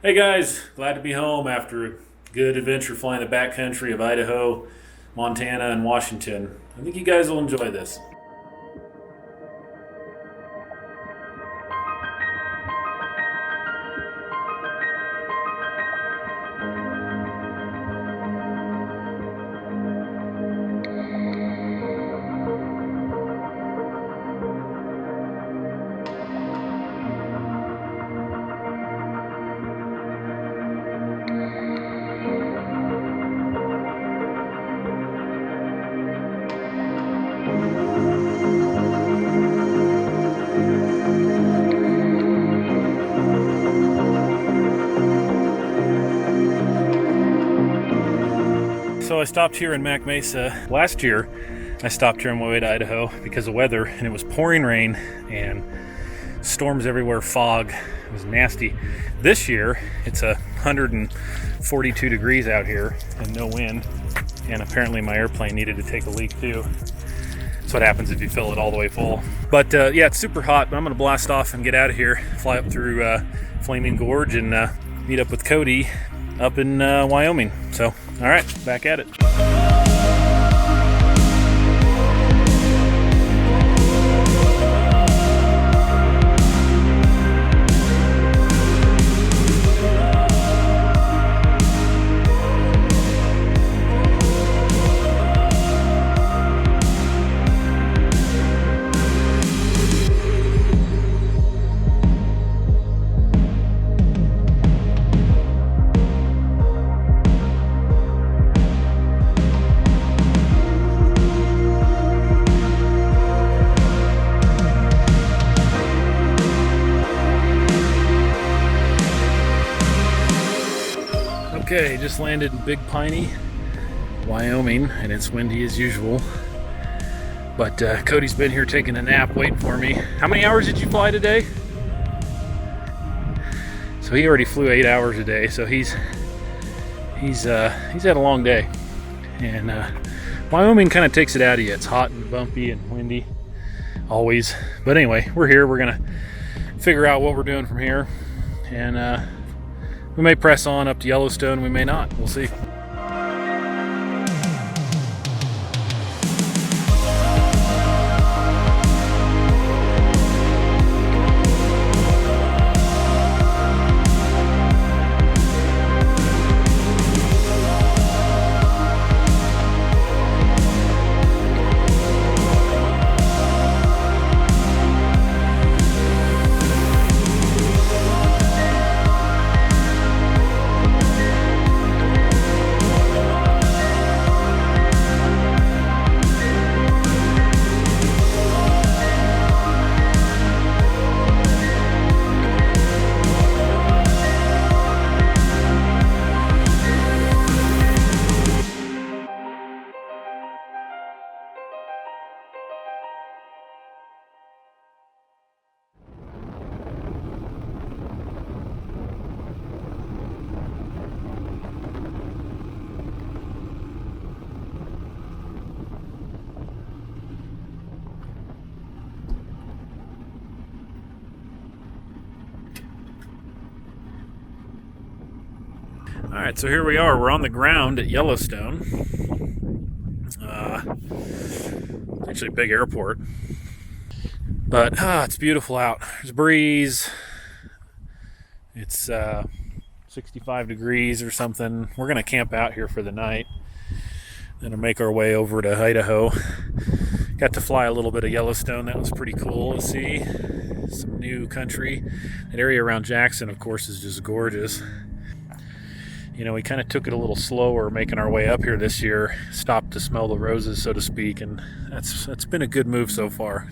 Hey guys, glad to be home after a good adventure flying the backcountry of Idaho, Montana, and Washington. I think you guys will enjoy this. So I stopped here in Mac Mesa last year. I stopped here on my way to Idaho because of weather, and it was pouring rain and storms everywhere, fog. It was nasty. This year, it's 142 degrees out here and no wind, and apparently my airplane needed to take a leak too. That's what happens if you fill it all the way full. But yeah, it's super hot, but I'm going to blast off and get out of here, fly up through Flaming Gorge, and meet up with Cody up in Wyoming. So, all right, back at it. Okay, just landed in Big Piney, Wyoming, and it's windy as usual. But Cody's been here taking a nap, waiting for me. How many hours did you fly today? So he already flew 8 hours a day, so he's had a long day. And Wyoming kind of takes it out of you. It's hot and bumpy and windy, always. But anyway, we're here. We're gonna figure out what we're doing from here, and we may press on up to Yellowstone, we may not. We'll see. All right, so here we are. We're on the ground at Yellowstone. Actually, a big airport. But it's beautiful out. There's a breeze. It's 65 degrees or something. We're going to camp out here for the night. Then we'll make our way over to Idaho. Got to fly a little bit of Yellowstone. That was pretty cool to see. Some new country. That area around Jackson, of course, is just gorgeous. You know, we kind of took it a little slower making our way up here this year, stopped to smell the roses, so to speak, and that's been a good move so far.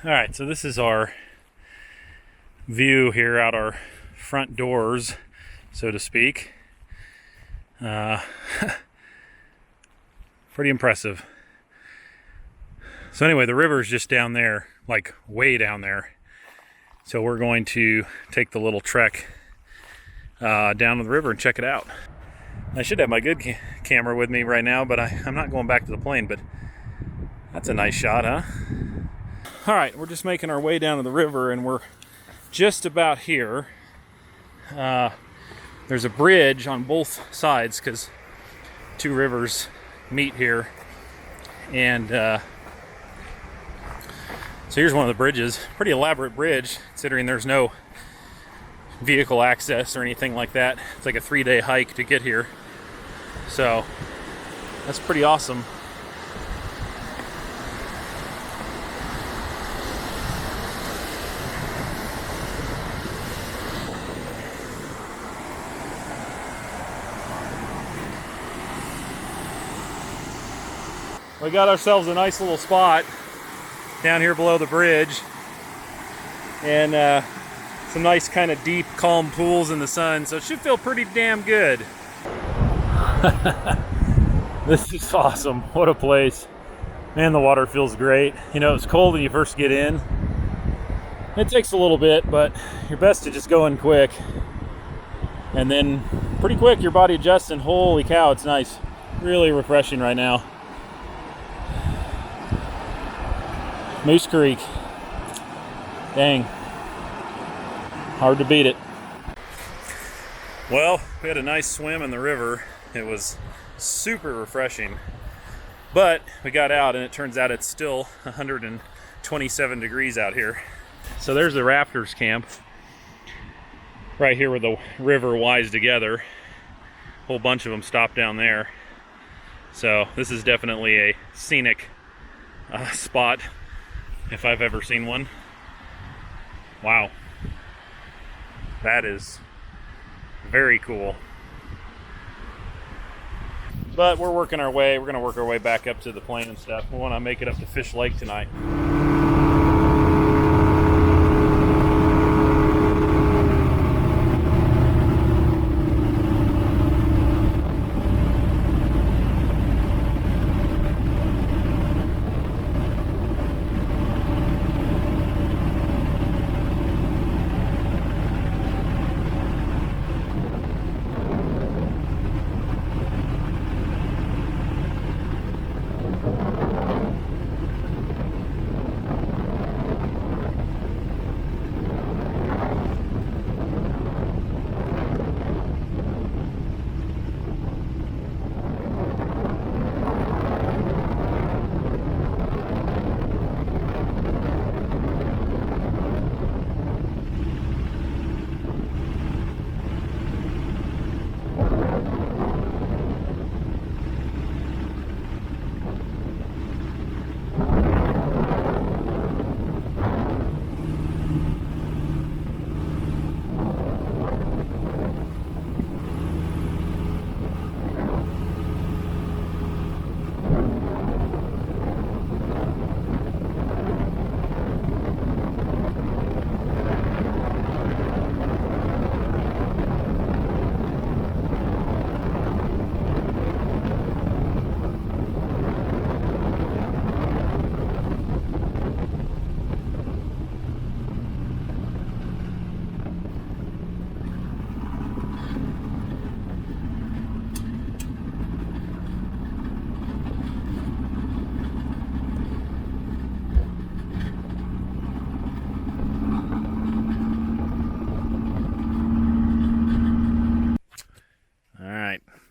All right, so this is our view here out our front doors, so to speak. Pretty impressive. So anyway, the river is just down there, like way down there. So we're going to take the little trek down to the river and check it out. I should have my good camera with me right now, but I'm not going back to the plane, but that's a nice shot, huh? All right, we're just making our way down to the river, and we're just about here. There's a bridge on both sides because two rivers meet here. And so here's one of the bridges. Pretty elaborate bridge, considering there's no vehicle access or anything like that. It's like a 3-day hike to get here. So that's pretty awesome. We got ourselves a nice little spot down here below the bridge, and some nice kind of deep, calm pools in the sun, so it should feel pretty damn good. This is awesome. What a place. Man, the water feels great. You know, it's cold when you first get in. It takes a little bit, but you're best to just go in quick. And then pretty quick your body adjusts, and holy cow, it's nice. Really refreshing right now. Moose Creek. Dang. Hard to beat it. Well, we had a nice swim in the river. It was super refreshing. But we got out, and it turns out it's still 127 degrees out here. So there's the Raptors camp. Right here where the river winds together. A whole bunch of them stop down there. So this is definitely a scenic spot, if I've ever seen one. Wow. That is very cool. But we're working our way. We're going to work our way back up to the plane and stuff. We want to make it up to Fish Lake tonight.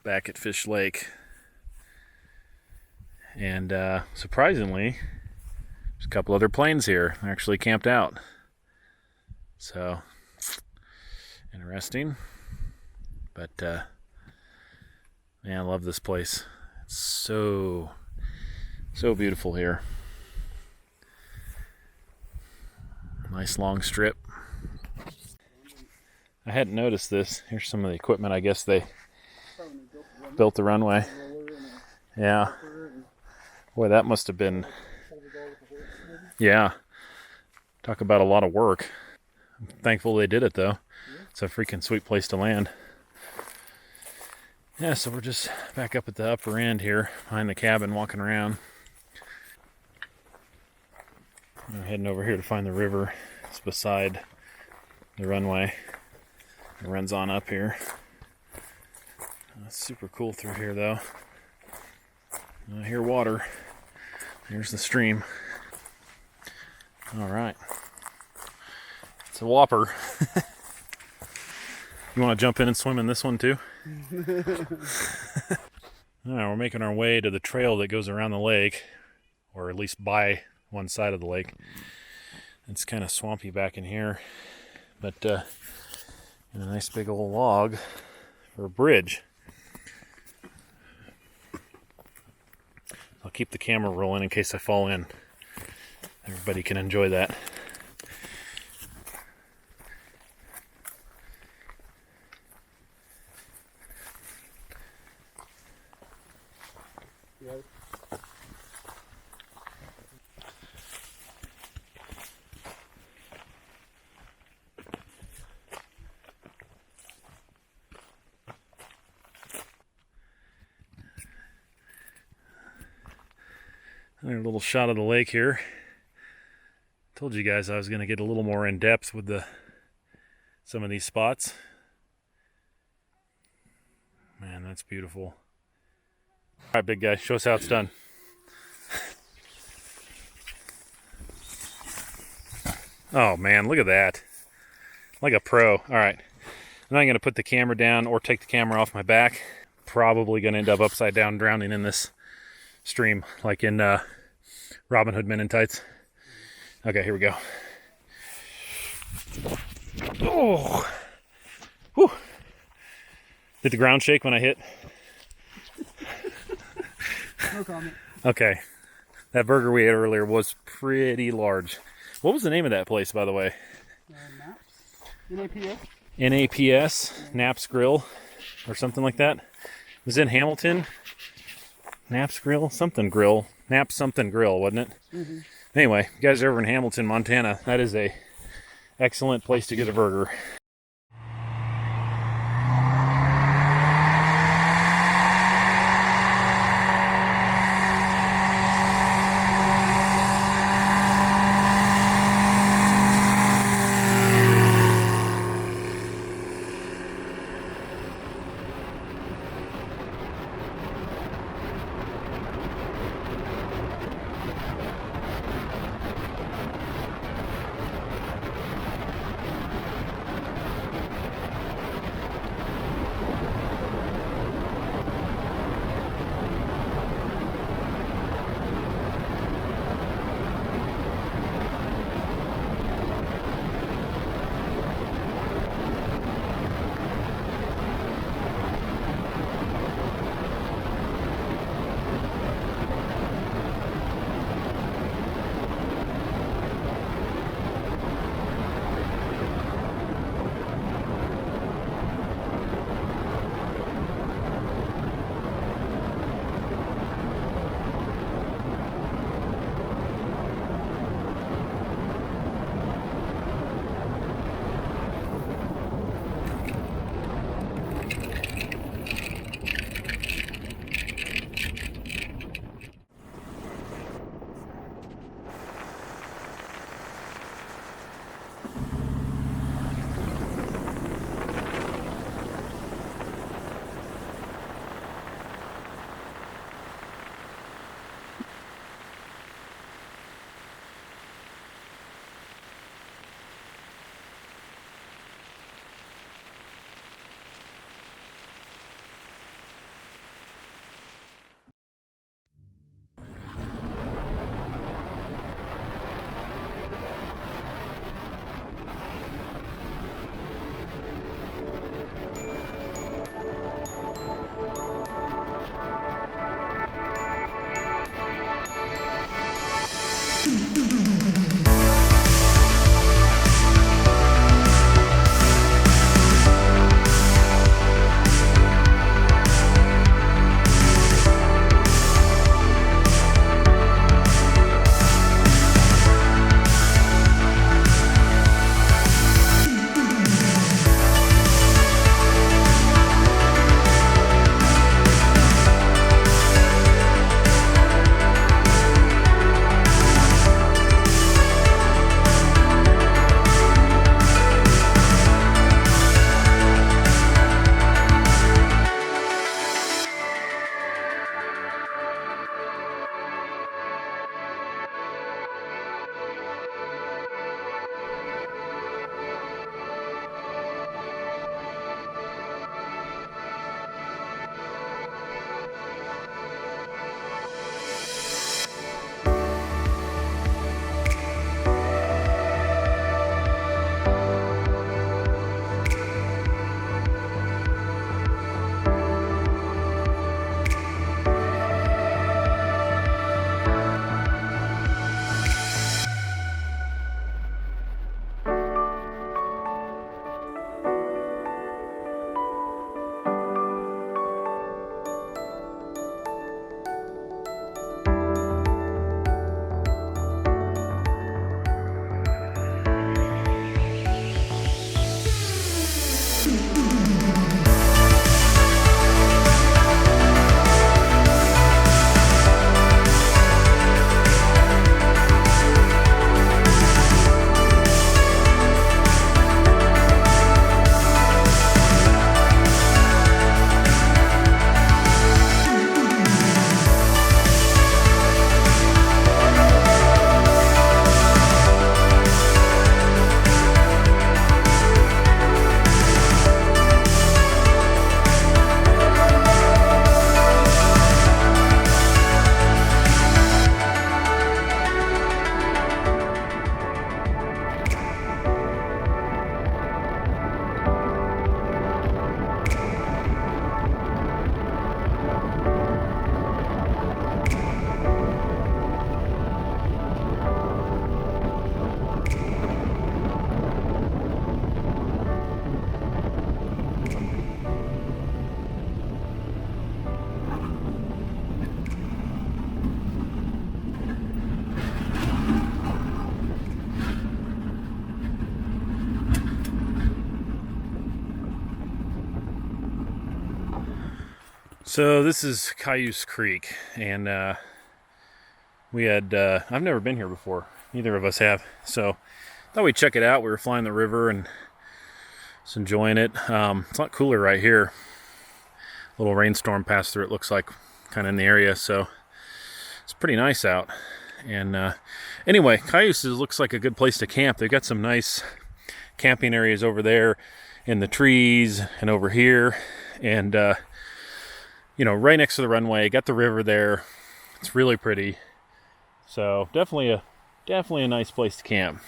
Back at Fish Lake, and surprisingly there's a couple other planes here actually camped out, so interesting. But man, I love this place. It's so beautiful here. Nice long strip. I hadn't noticed this. Here's some of the equipment. I guess they built the runway. Yeah. Boy, that must have been... Yeah. Talk about a lot of work. I'm thankful they did it though. It's a freaking sweet place to land. Yeah, so we're just back up at the upper end here, behind the cabin, walking around. We're heading over here to find the river. It's beside the runway. It runs on up here. It's super cool through here though. I hear water. Here's the stream. All right. It's a whopper. You want to jump in and swim in this one too? All right, we're making our way to the trail that goes around the lake, or at least by one side of the lake. It's kind of swampy back in here, but a nice big old log for a bridge. I'll keep the camera rolling in case I fall in. Everybody can enjoy that. Another little shot of the lake here. Told you guys I was going to get a little more in depth with some of these spots. Man, that's beautiful. All right, big guy, show us how it's done. Oh man, look at that. Like a pro. All right, I'm not going to put the camera down or take the camera off my back. Probably going to end up upside down drowning in this stream like in Robin Hood Men in Tights. Okay, here we go. Oh, whew. Did the ground shake when I hit? No comment. Okay, that burger we ate earlier was pretty large. What was the name of that place, by the way? Naps. NAPS. NAPS, Naps Grill, or something like that. It was in Hamilton. Naps Grill, something grill. Naps something grill, wasn't it? Mm-hmm. Anyway, you guys are over in Hamilton, Montana. That is a excellent place to get a burger. So this is Cayuse Creek, and we had I've never been here before. Neither of us have. So thought we'd check it out. We were flying the river and just enjoying it. It's a lot cooler right here. A little rainstorm passed through, it looks like, kind of in the area, so it's pretty nice out. And anyway, Cayuse looks like a good place to camp. They've got some nice camping areas over there in the trees and over here, and you know, right next to the runway. Got the river there. It's really pretty. So definitely a nice place to camp.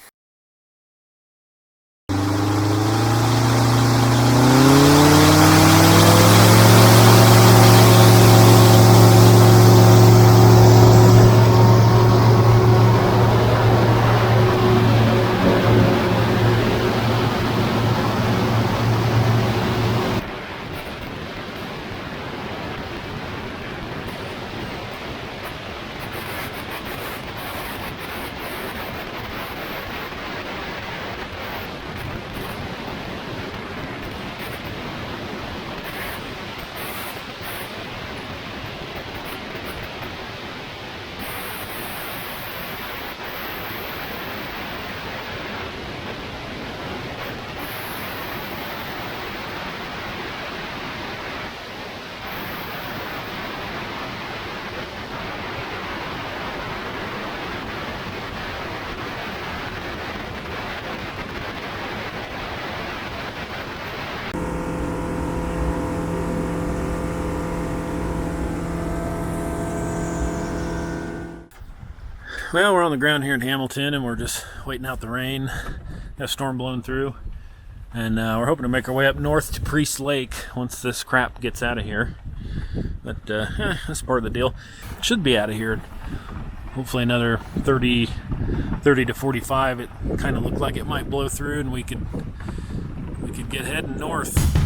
Well, we're on the ground here in Hamilton, and we're just waiting out the rain. Got a storm blowing through, and we're hoping to make our way up north to Priest Lake once this crap gets out of here. But that's part of the deal. Should be out of here. Hopefully another 30 to 45. It kind of looked like it might blow through, and we could get heading north.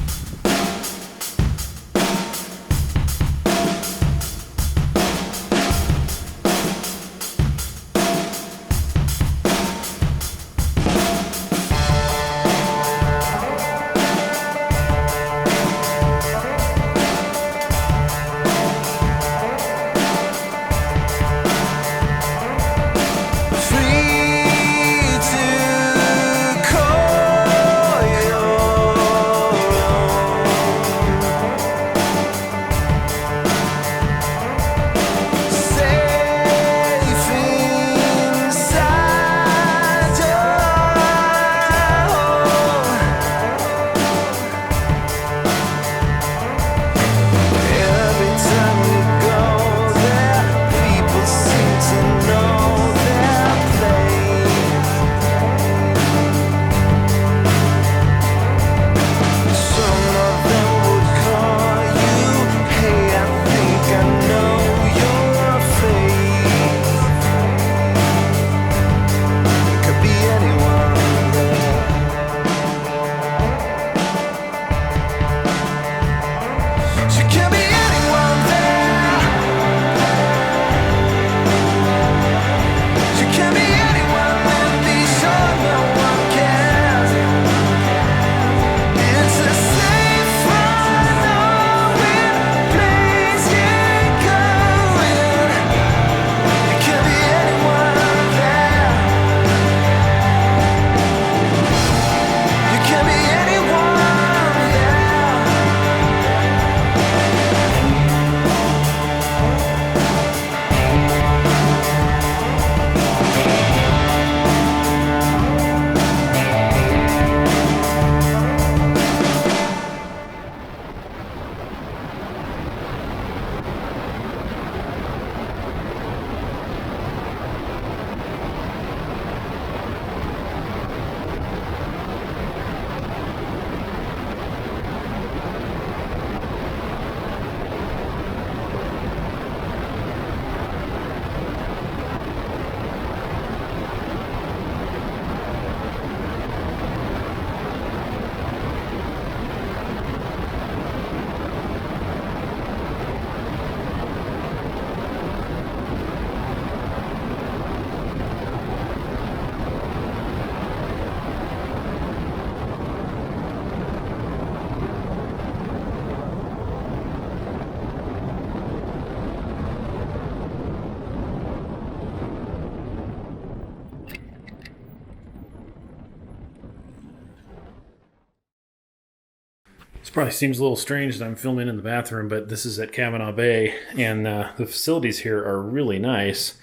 This probably seems a little strange that I'm filming in the bathroom, but this is at Kavanaugh Bay, and the facilities here are really nice.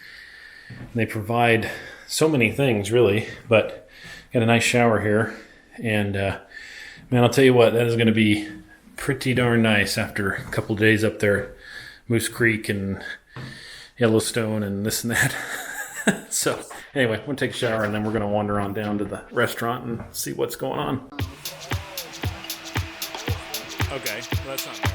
They provide so many things, really, but got a nice shower here, and man, I'll tell you what, that is going to be pretty darn nice after a couple of days up there, Moose Creek and Yellowstone and this and that. So anyway, I'm going to take a shower, and then we're going to wander on down to the restaurant and see what's going on. Okay, well, that's not bad.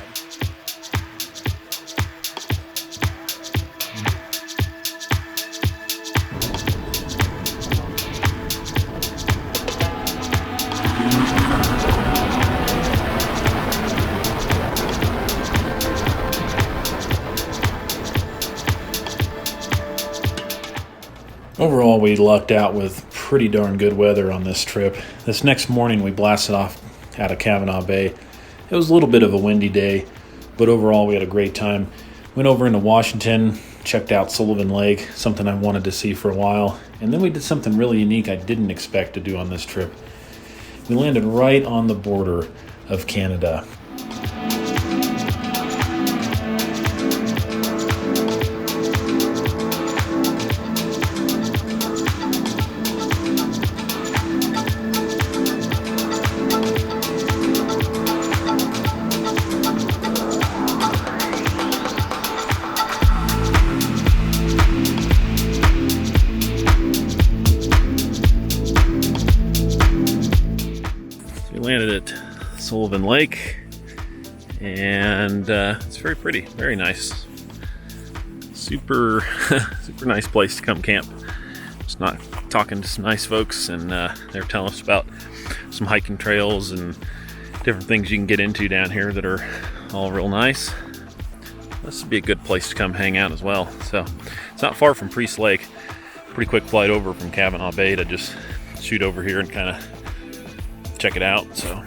Overall, we lucked out with pretty darn good weather on this trip. This next morning, we blasted off out of Kavanaugh Bay. It was a little bit of a windy day, but overall, we had a great time. Went over into Washington, checked out Sullivan Lake, something I wanted to see for a while. And then we did something really unique I didn't expect to do on this trip. We landed right on the border of Canada. Landed at Sullivan Lake, and it's very pretty, very nice, super nice place to come camp. Just not talking to some nice folks, and they're telling us about some hiking trails and different things you can get into down here that are all real nice. This would be a good place to come hang out as well. So it's not far from Priest Lake. Pretty quick flight over from Kavanaugh Bay to just shoot over here and kind of check it out. So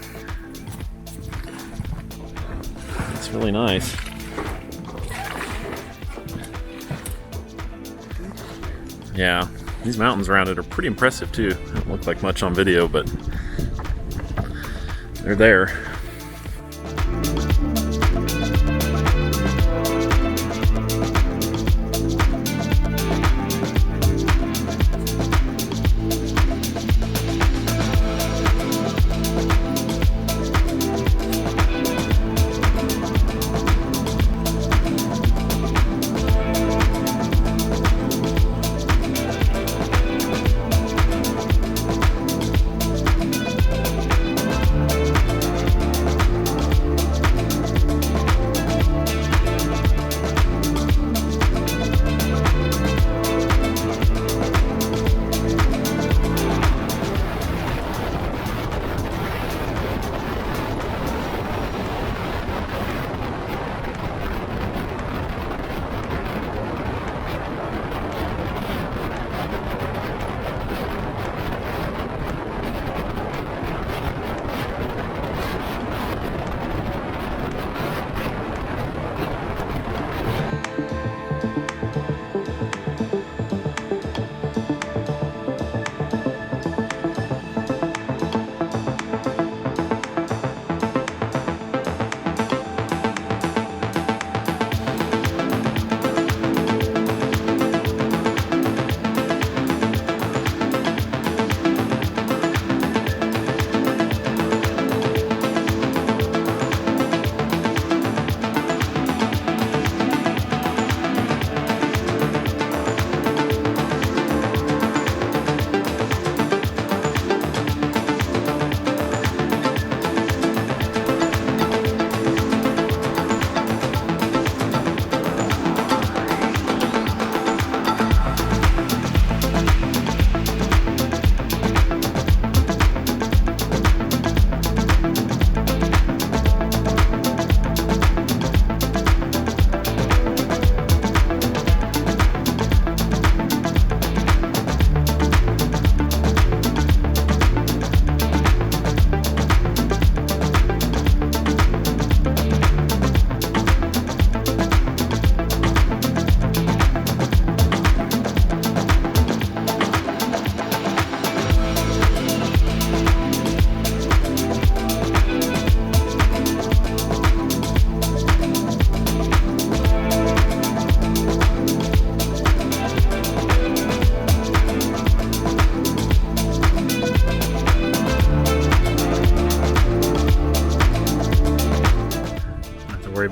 it's really nice. Yeah, these mountains around it are pretty impressive too. They don't look like much on video, but they're there.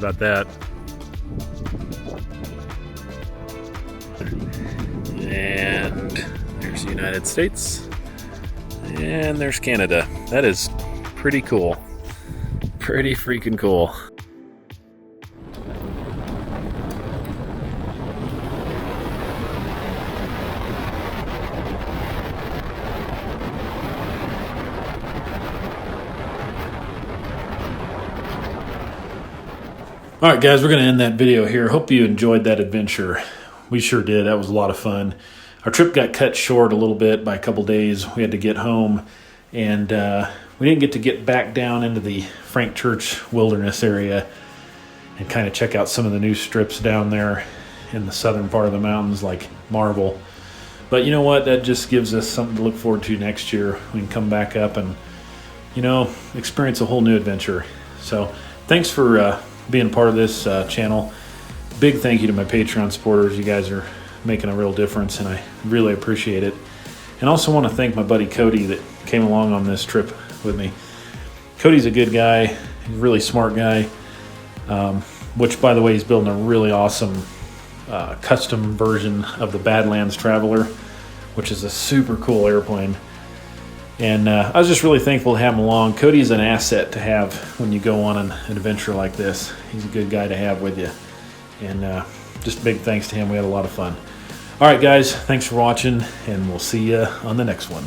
about that? And there's the United States. And there's Canada. That is pretty cool. Pretty freaking cool. All right, guys, we're going to end that video here. Hope you enjoyed that adventure. We sure did. That was a lot of fun. Our trip got cut short a little bit by a couple days. We had to get home, and we didn't get to get back down into the Frank Church Wilderness area and kind of check out some of the new strips down there in the southern part of the mountains like Marble. But you know what? That just gives us something to look forward to next year. We can come back up and, you know, experience a whole new adventure. So thanks for being part of this channel. Big thank you to my Patreon supporters. You guys are making a real difference, and I really appreciate it. And also want to thank my buddy Cody that came along on this trip with me. Cody's a good guy. He's a really smart guy, which, by the way, he's building a really awesome custom version of the Badlands Traveler, which is a super cool airplane. And I was just really thankful to have him along. Cody's an asset to have when you go on an adventure like this. He's a good guy to have with you. And just a big thanks to him. We had a lot of fun. All right, guys, thanks for watching, and we'll see you on the next one.